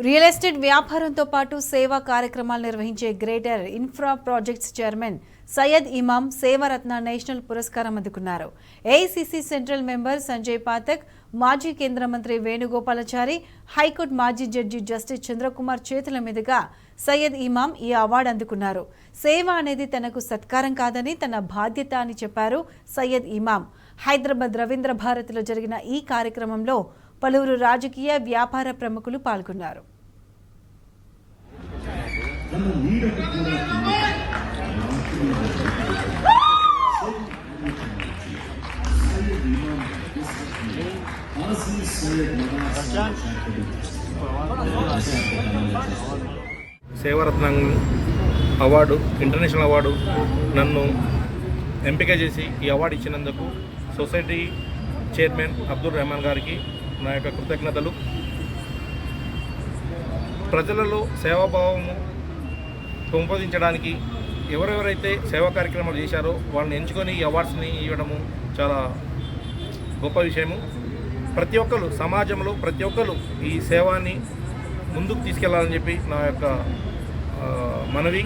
Real estate వ్యాపారంతో పాటు సేవా కార్యక్రమాలు నిర్వహించే greater infra projects chairman Syed Imam Sevaratna national పురస్కారం అందుకున్నారు. AICC central member Sanjay Pathak, మాజీ కేంద్ర మంత్రి వేణుగోపాలాచారి, హైకోర్టు మాజీ జడ్జి జస్టిస్ చంద్రకుమార్ చేతుల మీదుగా సయ్యద్ ఇమాం ఈ అవార్డు అందుకున్నారు. సేవ అనేది తనకు సత్కారం కాదని తన బాధ్యత అని చెప్పారు సయ్యద్ ఇమాం. హైదరాబాద్ రవీంద్ర భారతిలో జరిగిన ఈ కార్యక్రమంలో పలువురు రాజకీయ, వ్యాపార ప్రముఖులు పాల్గొన్నారు. సేవారత్నం అవార్డు, ఇంటర్నేషనల్ అవార్డు నన్ను ఎంపిక చేసి ఈ అవార్డు ఇచ్చినందుకు సొసైటీ చైర్మన్ అబ్దుల్ రెహమాన్ గారికి నా యొక్క కృతజ్ఞతలు. ప్రజలలో సేవాభావము పెంపొందించడానికి ఎవరెవరైతే సేవా కార్యక్రమాలు చేశారో వాళ్ళని ఎంచుకొని ఈ అవార్డ్స్ని ఇవ్వడము చాలా గొప్ప విషయము. ప్రతి ఒక్కరు సమాజంలో ప్రతి ఒక్కరు ఈ సేవాని ముందుకు తీసుకెళ్లాలని చెప్పి నా యొక్క మనవి.